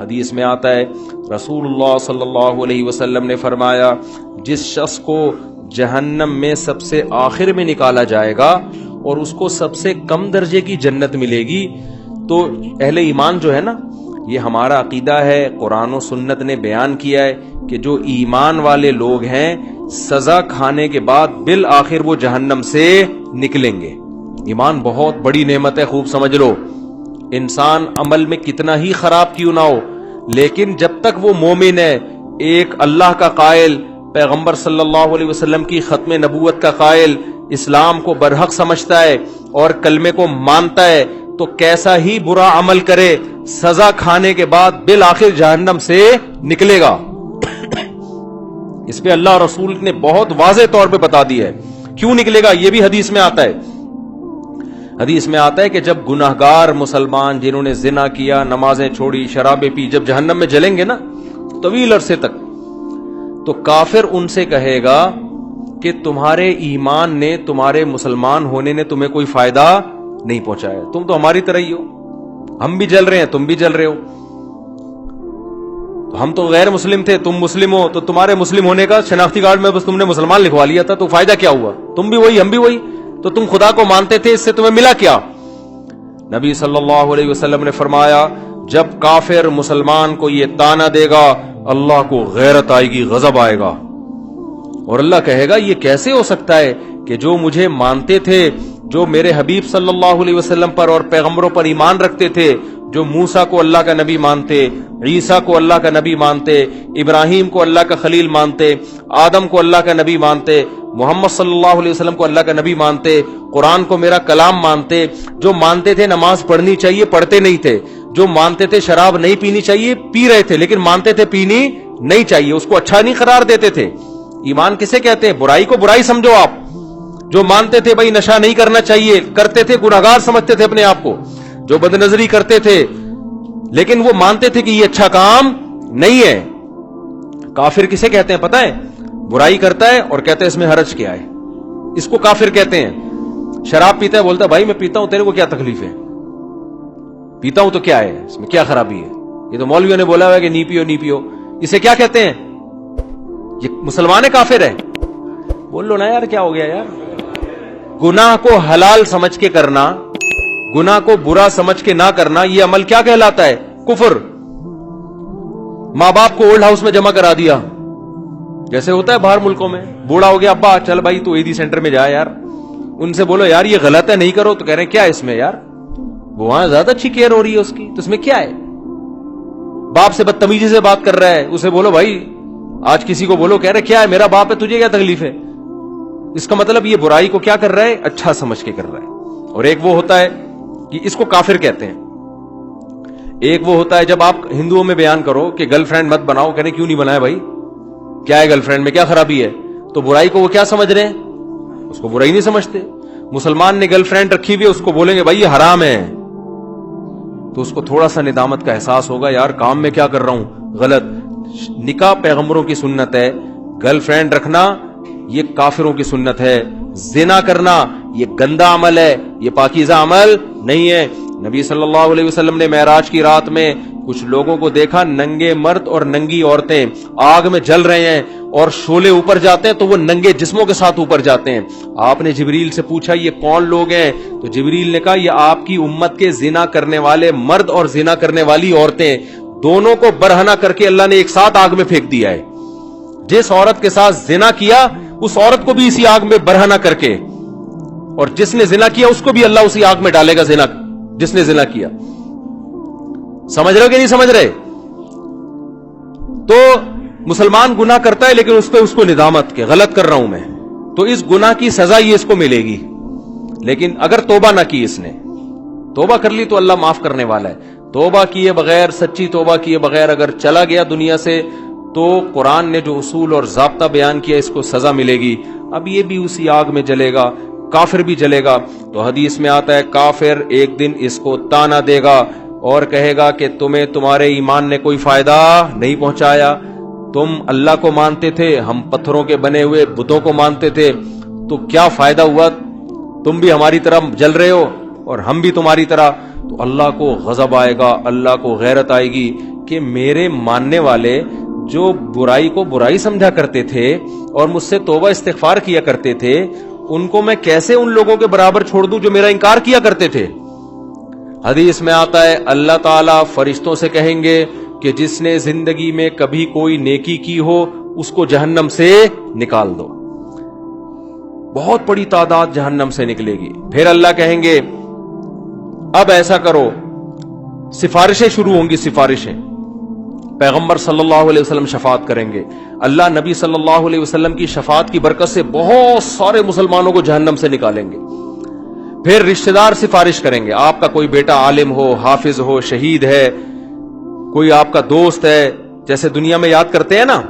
حدیث میں آتا ہے رسول اللہ صلی اللہ علیہ وسلم نے فرمایا جس شخص کو جہنم میں سب سے آخر میں نکالا جائے گا اور اس کو سب سے کم درجے کی جنت ملے گی، تو اہل ایمان جو ہے نا، یہ ہمارا عقیدہ ہے، قرآن و سنت نے بیان کیا ہے کہ جو ایمان والے لوگ ہیں سزا کھانے کے بعد بالآخر وہ جہنم سے نکلیں گے۔ ایمان بہت بڑی نعمت ہے، خوب سمجھ لو۔ انسان عمل میں کتنا ہی خراب کیوں نہ ہو، لیکن جب تک وہ مومن ہے، ایک اللہ کا قائل، پیغمبر صلی اللہ علیہ وسلم کی ختم نبوت کا قائل، اسلام کو برحق سمجھتا ہے اور کلمے کو مانتا ہے، تو کیسا ہی برا عمل کرے سزا کھانے کے بعد بالآخر جہنم سے نکلے گا۔ اس پہ اللہ رسول نے بہت واضح طور پہ بتا دیا ہے کیوں نکلے گا، یہ بھی حدیث میں آتا ہے۔ حدیث میں آتا ہے کہ جب گناہگار مسلمان جنہوں نے زنا کیا، نمازیں چھوڑی، شرابیں پی، جب جہنم میں جلیں گے نا طویل عرصے تک، تو کافر ان سے کہے گا کہ تمہارے ایمان نے، تمہارے مسلمان ہونے نے تمہیں کوئی فائدہ نہیں پہنچایا، تم تو ہماری طرح ہی ہو، ہم بھی جل رہے ہیں، تم بھی جل رہے ہو، تو ہم تو غیر مسلم تھے، تم مسلم ہو، تو تمہارے مسلم ہونے کا شناختی کارڈ میں بس تم نے مسلمان لکھوا لیا تھا، تو فائدہ کیا ہوا؟ تم بھی وہی، ہم بھی وہی، تو تم خدا کو مانتے تھے، اس سے تمہیں ملا کیا؟ نبی صلی اللہ علیہ وسلم نے فرمایا جب کافر مسلمان کو یہ طعنہ دے گا، اللہ کو غیرت آئے گی، غضب آئے گا، اور اللہ کہے گا یہ کیسے ہو سکتا ہے کہ جو مجھے مانتے تھے، جو میرے حبیب صلی اللہ علیہ وسلم پر اور پیغمبروں پر ایمان رکھتے تھے، جو موسیٰ کو اللہ کا نبی مانتے، عیسیٰ کو اللہ کا نبی مانتے، ابراہیم کو اللہ کا خلیل مانتے، آدم کو اللہ کا نبی مانتے، محمد صلی اللہ علیہ وسلم کو اللہ کا نبی مانتے، قرآن کو میرا کلام مانتے، جو مانتے تھے نماز پڑھنی چاہیے پڑھتے نہیں تھے، جو مانتے تھے شراب نہیں پینی چاہیے پی رہے تھے، لیکن مانتے تھے پینی نہیں چاہیے، اس کو اچھا نہیں قرار دیتے تھے۔ ایمان کسے کہتے ہیں؟ برائی کو برائی سمجھو آپ۔ جو مانتے تھے بھائی نشہ نہیں کرنا چاہیے، کرتے تھے، گناہگار سمجھتے تھے اپنے آپ کو، جو بد نظری کرتے تھے لیکن وہ مانتے تھے کہ یہ اچھا کام نہیں ہے۔ کافر کسے کہتے ہیں پتہ ہے؟ برائی کرتا ہے اور کہتے ہیں اس میں حرج کیا ہے، اس کو کافر کہتے ہیں۔ شراب پیتا ہے، بولتا ہے بھائی میں پیتا ہوں، تیرے کو کیا تکلیف ہے؟ پیتا ہوں تو کیا ہے، اس میں کیا خرابی ہے؟ یہ تو مولویوں نے بولا ہوا ہے کہ نہیں پیو نہیں پیو، اسے کیا کہتے ہیں؟ یہ مسلمان ہے کافر ہے؟ بول لو نا یار، کیا ہو گیا یار؟ گناہ کو حلال سمجھ کے کرنا، گناہ کو برا سمجھ کے نہ کرنا، یہ عمل کیا کہلاتا ہے؟ کفر۔ ماں باپ کو اولڈ ہاؤس میں جمع کرا دیا، جیسے ہوتا ہے باہر ملکوں میں، بوڑھا ہو گیا، ابا چل بھائی تو ایدی سینٹر میں جا یار، ان سے بولو یار یہ غلط ہے نہیں کرو، تو کہہ رہے ہیں کیا ہے اس میں یار، وہ وہاں زیادہ اچھی کیئر ہو رہی ہے اس کی، تو اس میں کیا ہے؟ باپ سے بدتمیزی سے بات کر رہا ہے، اسے بولو بھائی، آج کسی کو بولو، کہہ رہے کیا ہے، میرا باپ ہے، تجھے کیا تکلیف ہے؟ اس کا مطلب یہ برائی کو کیا کر رہا ہے؟ اچھا سمجھ کے کر رہا ہے۔ اور ایک وہ ہوتا ہے کہ اس کو کافر کہتے ہیں، ایک وہ ہوتا ہے جب آپ ہندوؤں میں بیان کرو کہ گرل فرینڈ مت بناؤ، کہنے کیوں نہیں بنایا بھائی، کیا ہے گرل فرینڈ میں، کیا خرابی ہے؟ تو برائی کو وہ کیا سمجھ رہے ہیں؟ اس کو برائی نہیں سمجھتے۔ مسلمان نے گرل فرینڈ رکھی ہوئی ہے، اس کو بولیں گے بھائی یہ حرام ہے، تو اس کو تھوڑا سا ندامت کا احساس ہوگا، یار کام میں کیا کر رہا ہوں، غلط۔ نکاح پیغمبروں کی سنت ہے، گرل فرینڈ رکھنا یہ کافروں کی سنت ہے، زنا کرنا یہ گندا عمل ہے، یہ پاکیزہ عمل نہیں ہے۔ نبی صلی اللہ علیہ وسلم نے معراج کی رات میں کچھ لوگوں کو دیکھا، ننگے مرد اور ننگی عورتیں آگ میں جل رہے ہیں، اور شعلے اوپر جاتے ہیں تو وہ ننگے جسموں کے ساتھ اوپر جاتے ہیں۔ آپ نے جبریل سے پوچھا یہ کون لوگ ہیں؟ تو جبریل نے کہا یہ آپ کی امت کے زنا کرنے والے مرد اور زنا کرنے والی عورتیں، دونوں کو برہنہ کر کے اللہ نے ایک ساتھ آگ میں پھینک دیا ہے۔ جس عورت کے ساتھ زنا کیا اس عورت کو بھی اسی آگ میں برہنہ کر کے، اور جس نے زنا کیا اس کو بھی اللہ اسی آگ میں ڈالے گا، زنا جس نے زنا کیا۔ سمجھ رہے ہو کہ نہیں سمجھ رہے؟ تو مسلمان گناہ کرتا ہے لیکن اس پہ اس کو ندامت کہ غلط کر رہا ہوں میں، تو اس گناہ کی سزا یہ اس کو ملے گی، لیکن اگر توبہ نہ کی، اس نے توبہ کر لی تو اللہ معاف کرنے والا ہے۔ توبہ کیے بغیر، سچی توبہ کیے بغیر اگر چلا گیا دنیا سے، تو قرآن نے جو اصول اور ضابطہ بیان کیا اس کو سزا ملے گی۔ اب یہ بھی اسی آگ میں جلے گا، کافر بھی جلے گا۔ تو حدیث میں آتا ہے کافر ایک دن اس کو طعنہ دے گا اور کہے گا کہ تمہیں تمہارے ایمان نے کوئی فائدہ نہیں پہنچایا، تم اللہ کو مانتے تھے، ہم پتھروں کے بنے ہوئے بتوں کو مانتے تھے، تو کیا فائدہ ہوا؟ تم بھی ہماری طرح جل رہے ہو اور ہم بھی تمہاری طرح، تو اللہ کو غضب آئے گا, اللہ کو غیرت آئے گی کہ میرے ماننے والے جو برائی کو برائی سمجھا کرتے تھے اور مجھ سے توبہ استغفار کیا کرتے تھے, ان کو میں کیسے ان لوگوں کے برابر چھوڑ دوں جو میرا انکار کیا کرتے تھے. حدیث میں آتا ہے اللہ تعالیٰ فرشتوں سے کہیں گے کہ جس نے زندگی میں کبھی کوئی نیکی کی ہو اس کو جہنم سے نکال دو. بہت بڑی تعداد جہنم سے نکلے گی. پھر اللہ کہیں گے اب ایسا کرو, سفارشیں شروع ہوں گی, سفارشیں. پیغمبر صلی اللہ علیہ وسلم شفاعت کریں گے. اللہ نبی صلی اللہ علیہ وسلم کی شفاعت کی برکت سے بہت سارے مسلمانوں کو جہنم سے نکالیں گے. پھر رشتہ دار سفارش کریں گے. آپ کا کوئی بیٹا عالم ہو, حافظ ہو, شہید ہے, کوئی آپ کا دوست ہے, جیسے دنیا میں یاد کرتے ہیں نا,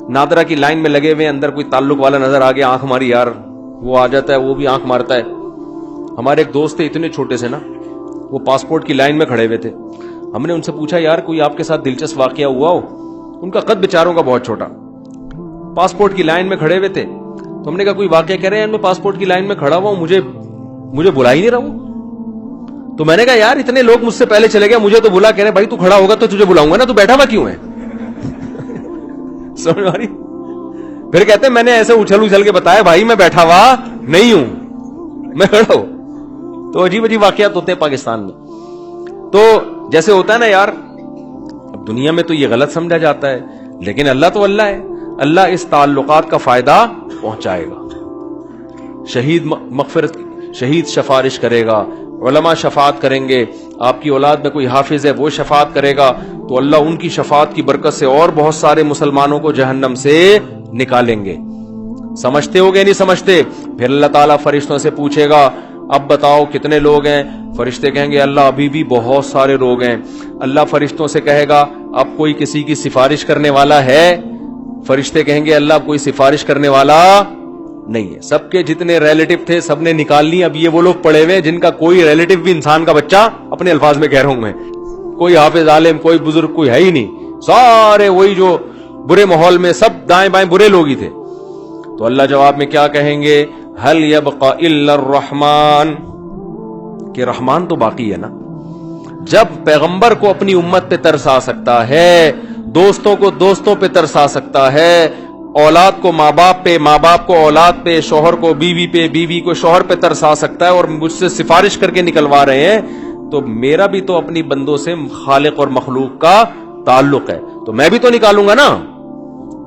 نادرا کی لائن میں لگے ہوئے, اندر کوئی تعلق والا نظر آ گیا, آنکھ ماری یار, وہ آ جاتا ہے, وہ بھی آنکھ مارتا ہے. ہمارے ایک دوست تھے اتنے چھوٹے سے نا, وہ پاسپورٹ کی لائن میں کھڑے ہوئے تھے. ہم نے ان سے پوچھا یار کوئی آپ کے ساتھ دلچسپ واقعہ ہوا ہو؟ ان کا قد بیچاروں کا بہت چھوٹا, پاسپورٹ کی لائن میں کھڑے ہوئے تھے. تو ہم نے کہا کوئی واقعہ کہہ رہے ہیں, میں پاسپورٹ کی لائن میں کھڑا ہوا ہوں, مجھے بلا ہی نہیں رہا ہوں. تو میں نے کہا یار اتنے لوگ مجھ سے پہلے چلے گئے, مجھے تو بلا, کہہ رہے بھائی تو کھڑا ہوگا تو تجھے بلاؤں گا نا, تو بیٹھا ہوا کیوں ہے؟ سمجھ آ رہی؟ پھر کہتے ہیں میں نے ایسے اچھل کے بتایا بھائی میں بیٹھا ہوا نہیں ہوں, میں کھڑا ہوں. تو عجیب عجیب واقعات ہوتے ہیں پاکستان میں. تو جیسے ہوتا ہے نا یار, اب دنیا میں تو یہ غلط سمجھا جاتا ہے, لیکن اللہ تو اللہ ہے, اللہ اس تعلقات کا فائدہ پہنچائے گا. شہید مغفرت, شہید سفارش کرے گا, علماء شفاعت کریں گے, آپ کی اولاد میں کوئی حافظ ہے وہ شفاعت کرے گا, تو اللہ ان کی شفاعت کی برکت سے اور بہت سارے مسلمانوں کو جہنم سے نکالیں گے. سمجھتے ہو گے نہیں سمجھتے؟ پھر اللہ تعالیٰ فرشتوں سے پوچھے گا اب بتاؤ کتنے لوگ ہیں؟ فرشتے کہیں گے اللہ ابھی بھی بہت سارے لوگ ہیں. اللہ فرشتوں سے کہے گا اب کوئی کسی کی سفارش کرنے والا ہے؟ فرشتے کہیں گے اللہ کوئی سفارش کرنے والا نہیں ہے. سب کے جتنے ریلیٹو تھے سب نے نکال لی. اب یہ وہ لوگ پڑے ہوئے جن کا کوئی ریلیٹو بھی انسان کا بچہ, اپنے الفاظ میں کہہ رہا ہوں میں, کوئی حافظ عالم کوئی بزرگ کوئی ہے ہی نہیں, سارے وہی جو برے ماحول میں سب دائیں بائیں برے لوگ ہی تھے. تو اللہ جواب میں کیا کہیں گے؟ هل يبقى الا الرحمن, کہ رحمان تو باقی ہے نا. جب پیغمبر کو اپنی امت پہ ترس آ سکتا ہے, دوستوں کو دوستوں پہ ترس آ سکتا ہے, اولاد کو ماں باپ پہ, ماں باپ کو اولاد پہ, شوہر کو بیوی پہ, بیوی کو شوہر پہ ترس آ سکتا ہے, اور مجھ سے سفارش کر کے نکلوا رہے ہیں, تو میرا بھی تو اپنی بندوں سے خالق اور مخلوق کا تعلق ہے, تو میں بھی تو نکالوں گا نا.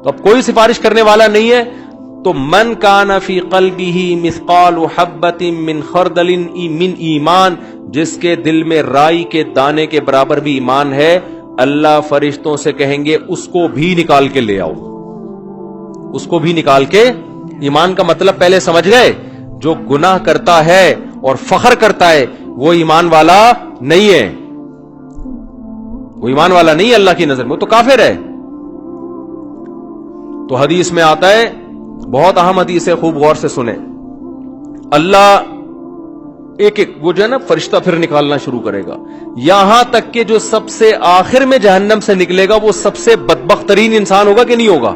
تو اب کوئی سفارش کرنے والا نہیں ہے. تو من کان فی قلبہ مثقال حبۃ من خردل من ایمان, جس کے دل میں رائی کے دانے کے برابر بھی ایمان ہے, اللہ فرشتوں سے کہیں گے اس کو بھی نکال کے لے آؤ, اس کو بھی نکال کے. ایمان کا مطلب پہلے سمجھ گئے؟ جو گناہ کرتا ہے اور فخر کرتا ہے وہ ایمان والا نہیں ہے, وہ ایمان والا نہیں ہے اللہ کی نظر میں, وہ تو کافر ہے. تو حدیث میں آتا ہے, بہت اہم حدیث ہے, خوب غور سے سنیں. اللہ ایک ایک وہ جو ہے نا فرشتہ پھر نکالنا شروع کرے گا, یہاں تک کہ جو سب سے آخر میں جہنم سے نکلے گا وہ سب سے بدبخت ترین انسان ہوگا کہ نہیں ہوگا؟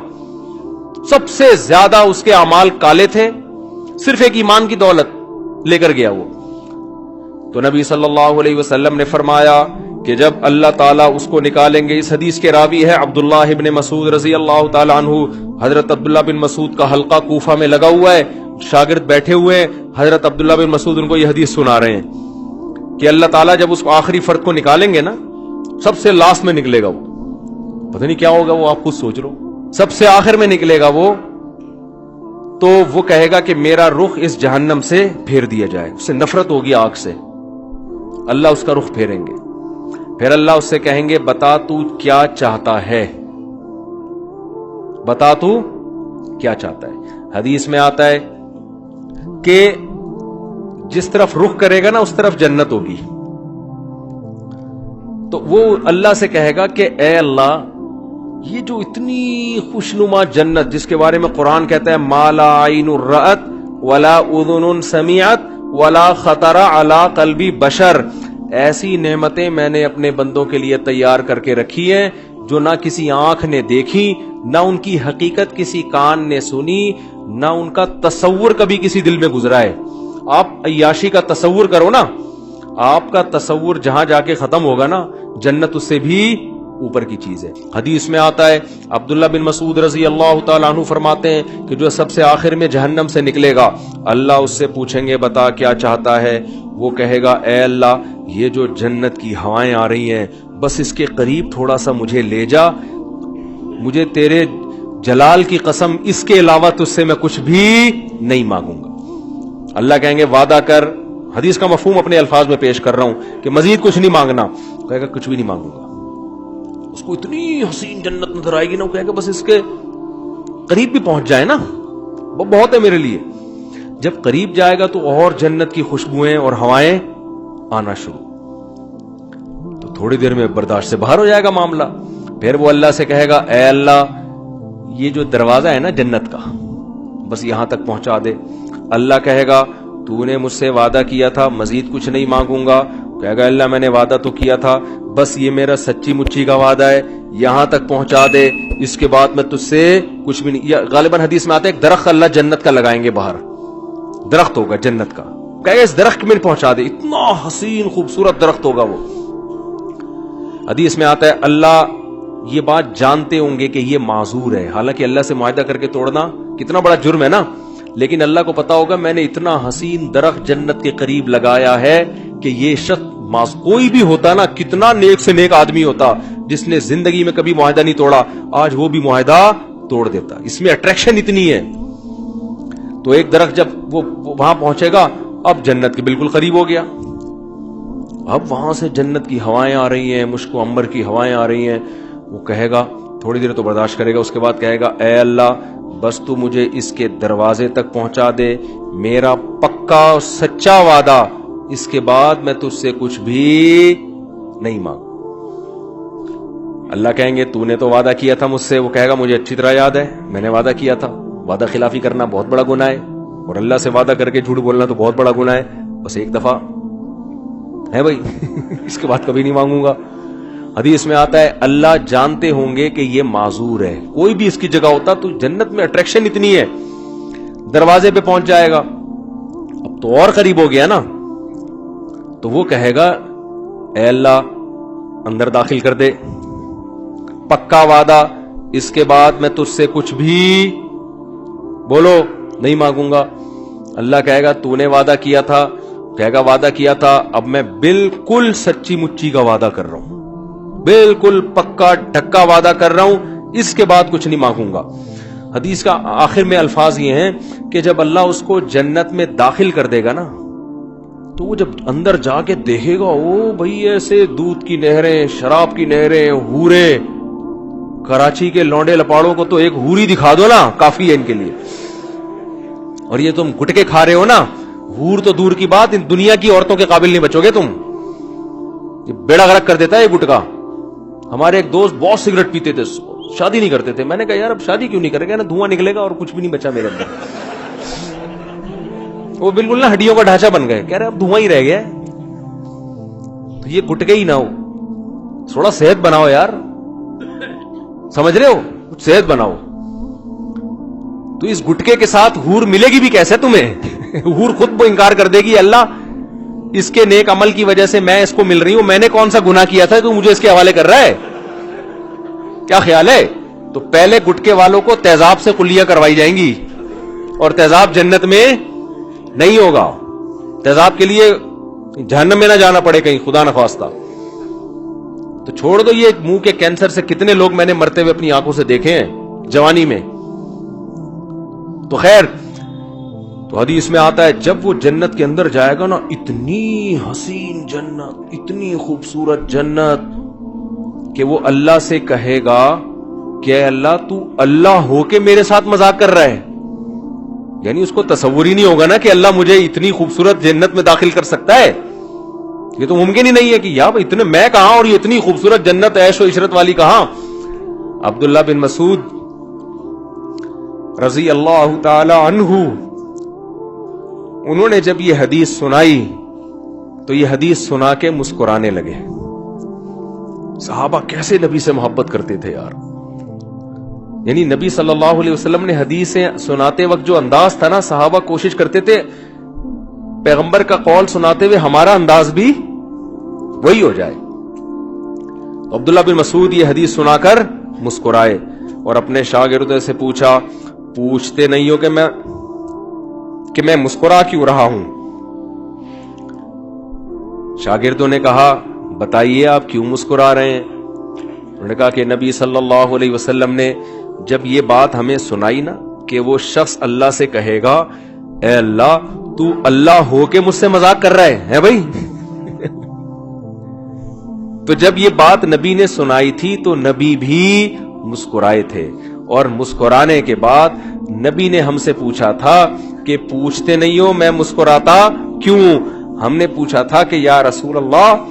سب سے زیادہ اس کے اعمال کالے تھے, صرف ایک ایمان کی دولت لے کر گیا وہ. تو نبی صلی اللہ علیہ وسلم نے فرمایا کہ جب اللہ تعالیٰ اس کو نکالیں گے, اس حدیث کے راوی ہے عبداللہ ابن مسعود رضی اللہ تعالیٰ عنہ. حضرت عبداللہ بن مسعود کا حلقہ کوفہ میں لگا ہوا ہے, شاگرد بیٹھے ہوئے ہیں, حضرت عبداللہ بن مسعود ان کو یہ حدیث سنا رہے ہیں کہ اللہ تعالیٰ جب اس کو آخری فرد کو نکالیں گے نا, سب سے لاسٹ میں نکلے گا وہ, پتہ نہیں کیا ہوگا وہ, آپ خود سوچ لو, سب سے آخر میں نکلے گا وہ, تو وہ کہے گا کہ میرا رخ اس جہنم سے پھیر دیا جائے. اس سے نفرت ہوگی آگ سے, اللہ اس کا رخ پھیریں گے. پھر اللہ اس سے کہیں گے بتا تو کیا چاہتا ہے, بتا تو کیا چاہتا ہے. حدیث میں آتا ہے کہ جس طرف رخ کرے گا نا اس طرف جنت ہوگی. تو وہ اللہ سے کہے گا کہ اے اللہ, یہ جو اتنی خوشنما جنت جس کے بارے میں قرآن کہتا ہے ما لا عین رأت ولا اذن سمعت ولا خطر علی قلب بشر, ایسی نعمتیں میں نے اپنے بندوں کے لیے تیار کر کے رکھی ہیں جو نہ کسی آنکھ نے دیکھی, نہ ان کی حقیقت کسی کان نے سنی, نہ ان کا تصور کبھی کسی دل میں گزرا ہے. آپ عیاشی کا تصور کرو نا, آپ کا تصور جہاں جا کے ختم ہوگا نا، جنت اس سے بھی اوپر کی چیز ہے۔ حدیث میں آتا ہے، عبداللہ بن مسعود رضی اللہ تعالیٰ عنہ فرماتے ہیں کہ جو سب سے آخر میں جہنم سے نکلے گا، اللہ اس سے پوچھیں گے بتا کیا چاہتا ہے؟ وہ کہے گا اے اللہ، یہ جو جنت کی ہوائیں آ رہی ہیں بس اس کے قریب تھوڑا سا مجھے لے جا، مجھے تیرے جلال کی قسم اس کے علاوہ تجھ سے میں کچھ بھی نہیں مانگوں گا۔ اللہ کہیں گے وعدہ کر، حدیث کا مفہوم اپنے الفاظ میں پیش کر رہا ہوں کہ مزید کچھ نہیں مانگنا، کہے گا کچھ بھی نہیں مانگوں گا۔ اس کو اتنی حسین جنت نظر آئے گی نا، وہ کہے گا بس اس کے قریب بھی پہنچ جائے نا، وہ بہت ہے میرے لیے۔ جب قریب جائے گا تو اور جنت کی خوشبوئیں اور ہوائیں آنا شروع، تو تھوڑی دیر میں برداشت سے باہر ہو جائے گا معاملہ۔ پھر وہ اللہ سے کہے گا اے اللہ، یہ جو دروازہ ہے نا جنت کا، بس یہاں تک پہنچا دے۔ اللہ کہے گا تو نے مجھ سے وعدہ کیا تھا مزید کچھ نہیں مانگوں گا، کہے گا اللہ میں نے وعدہ تو کیا تھا، بس یہ میرا سچی مچی کا وعدہ ہے، یہاں تک پہنچا دے، اس کے بعد میں تجھ سے کچھ بھی نہیں۔ غالباً حدیث میں آتا ہے ایک درخت اللہ جنت کا لگائیں گے باہر، درخت ہوگا جنت کا، کہے گا اس درخت میں پہنچا دے، اتنا حسین خوبصورت درخت ہوگا وہ۔ حدیث میں آتا ہے اللہ یہ بات جانتے ہوں گے کہ یہ معذور ہے، حالانکہ اللہ سے معاہدہ کر کے توڑنا کتنا بڑا جرم ہے نا، لیکن اللہ کو پتا ہوگا میں نے اتنا حسین درخت جنت کے قریب لگایا ہے کہ یہ شخص کوئی بھی ہوتا نا، کتنا نیک سے نیک آدمی ہوتا جس نے زندگی میں کبھی معاہدہ نہیں توڑا، آج وہ بھی معاہدہ توڑ دیتا، اس میں اٹریکشن اتنی ہے۔ تو ایک درخت جب وہ وہاں پہنچے گا، اب جنت کے بالکل قریب ہو گیا، اب وہاں سے جنت کی ہوائیں آ رہی ہیں، مشک و عنبر کی ہوائیں آ رہی ہیں۔ وہ کہے گا تھوڑی دیر تو برداشت کرے گا، اس کے بعد کہے گا اے اللہ بس تو مجھے اس کے دروازے تک پہنچا دے، میرا پکا اور سچا وعدہ، اس کے بعد میں تجھ سے کچھ بھی نہیں مانگوں۔ اللہ کہیں گے تو نے تو وعدہ کیا تھا مجھ سے، وہ کہے گا مجھے اچھی طرح یاد ہے، میں نے وعدہ کیا تھا، وعدہ خلافی کرنا بہت بڑا گناہ ہے، اور اللہ سے وعدہ کر کے جھوٹ بولنا تو بہت بڑا گناہ ہے، بس ایک دفعہ ہے بھائی اس کے بعد کبھی نہیں مانگوں گا۔ حدیث میں آتا ہے اللہ جانتے ہوں گے کہ یہ معذور ہے، کوئی بھی اس کی جگہ ہوتا تو جنت میں اٹریکشن اتنی ہے، دروازے پہ پہنچ جائے گا، اب تو اور قریب ہو گیا نا، تو وہ کہے گا اے اللہ اندر داخل کر دے، پکا وعدہ، اس کے بعد میں تجھ سے کچھ بھی بولو نہیں مانگوں گا۔ اللہ کہے گا تو نے وعدہ کیا تھا، کہے گا وعدہ کیا تھا، اب میں بالکل سچی مچی کا وعدہ کر رہا ہوں، بالکل پکا ڈھکا وعدہ کر رہا ہوں، اس کے بعد کچھ نہیں مانگوں گا۔ حدیث کا آخر میں الفاظ یہ ہیں کہ جب اللہ اس کو جنت میں داخل کر دے گا نا، تو وہ جب اندر جا کے دیکھے گا، او بھئی ایسے دودھ کی نہریں، شراب کی نہریں، حورے، کراچی کے لونڈے لپاڑوں کو تو ایک حوری دکھا دو نا کافی ہے ان کے لیے، اور یہ تم گٹکے کھا رہے ہو نا، حور تو دور کی بات، ان دنیا کی عورتوں کے قابل نہیں بچو گے تم، یہ بیڑا غرق کر دیتا ہے یہ گٹکا۔ ہمارے ایک دوست بہت سگریٹ پیتے تھے، شادی نہیں کرتے تھے، میں نے کہا یار اب شادی کیوں نہیں کرے گا، نا دھواں نکلے گا اور کچھ بھی نہیں بچا میرے اندر، وہ بالکل نا ہڈیوں کا ڈھانچہ بن گئے، کہہ رہے اب دھواں ہی رہ گیا، تو یہ گٹکے ہی نہ ہو، تھوڑا صحت بناؤ یار، سمجھ رہے ہو، صحت بناؤ۔ تو اس گٹکے کے ساتھ حور ملے گی بھی کیسے تمہیں حور خود وہ انکار کر دے گی، اللہ اس کے نیک عمل کی وجہ سے میں اس کو مل رہی ہوں، میں نے کون سا گناہ کیا تھا تو مجھے اس کے حوالے کر رہا ہے، کیا خیال ہے؟ تو پہلے گٹکے والوں کو تیزاب سے کلیاں کروائی جائیں گی، اور تیزاب جنت میں نہیں ہوگا، تیزاب کے لیے جہنم میں نہ جانا پڑے کہیں خدا نخواستہ۔ تو چھوڑ دو یہ منہ کے کینسر سے کتنے لوگ میں نے مرتے ہوئے اپنی آنکھوں سے دیکھے ہیں جوانی میں۔ تو خیر، تو حدیث میں آتا ہے جب وہ جنت کے اندر جائے گا نا، اتنی حسین جنت، اتنی خوبصورت جنت کہ وہ اللہ سے کہے گا کہ اے اللہ تو اللہ ہو کے میرے ساتھ مذاق کر رہا ہے، یعنی اس کو تصور ہی نہیں ہوگا نا کہ اللہ مجھے اتنی خوبصورت جنت میں داخل کر سکتا ہے، یہ تو ممکن ہی نہیں ہے کہ یا اتنے میں کہاں اور یہ اتنی خوبصورت جنت عیش و عشرت والی کہاں۔ عبداللہ بن مسعود رضی اللہ تعالی عنہ، انہوں نے جب یہ حدیث سنائی تو یہ حدیث سنا کے مسکرانے لگے۔ صحابہ کیسے نبی سے محبت کرتے تھے یار، یعنی نبی صلی اللہ علیہ وسلم نے حدیثیں سناتے وقت جو انداز تھا نا، صحابہ کوشش کرتے تھے پیغمبر کا قول سناتے ہوئے ہمارا انداز بھی وہی ہو جائے. عبداللہ بن مسعود یہ حدیث سنا کر مسکرائے اور اپنے شاگردوں سے پوچھا, پوچھتے نہیں ہو کہ میں مسکرا کیوں رہا ہوں؟ شاگردوں نے کہا, بتائیے آپ کیوں مسکرا رہے ہیں؟ انہوں نے کہا کہ نبی صلی اللہ علیہ وسلم نے جب یہ بات ہمیں سنائی نا کہ وہ شخص اللہ سے کہے گا, اے اللہ تو اللہ ہو کے مجھ سے مذاق کر رہا ہے بھائی. تو جب یہ بات نبی نے سنائی تھی تو نبی بھی مسکرائے تھے, اور مسکرانے کے بعد نبی نے ہم سے پوچھا تھا کہ پوچھتے نہیں ہو میں مسکراتا کیوں؟ ہم نے پوچھا تھا کہ یا رسول اللہ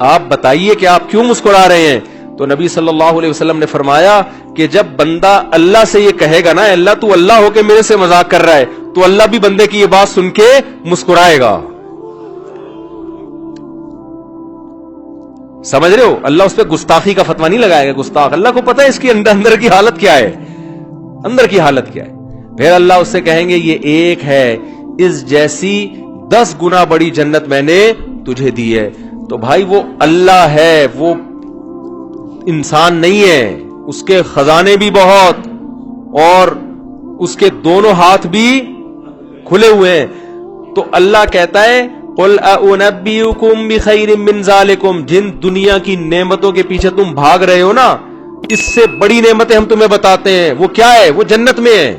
آپ بتائیے کہ آپ کیوں مسکرا رہے ہیں؟ تو نبی صلی اللہ علیہ وسلم نے فرمایا کہ جب بندہ اللہ سے یہ کہے گا نا, اللہ تو اللہ ہو کے میرے سے مذاق کر رہا ہے, تو اللہ بھی بندے کی یہ بات سن کے مسکرائے گا. سمجھ رہے ہو؟ اللہ اس پہ گستاخی کا فتویٰ نہیں لگائے گا. گستاخ, اللہ کو پتا ہے اس کی اندر کی حالت کیا ہے, اندر کی حالت کیا ہے. پھر اللہ اس سے کہیں گے یہ ایک ہے, اس جیسی 10 گنا بڑی جنت میں نے تجھے دی ہے. تو بھائی وہ اللہ ہے, وہ انسان نہیں ہے, اس کے خزانے بھی بہت اور اس کے دونوں ہاتھ بھی کھلے ہوئے ہیں. تو اللہ کہتا ہے قل اُنَبِّئُكُم بِخَيْرٍ مِّن ذَلِكُم, جن دنیا کی نعمتوں کے پیچھے تم بھاگ رہے ہو نا, اس سے بڑی نعمتیں ہم تمہیں بتاتے ہیں. وہ کیا ہے؟ وہ جنت میں ہے.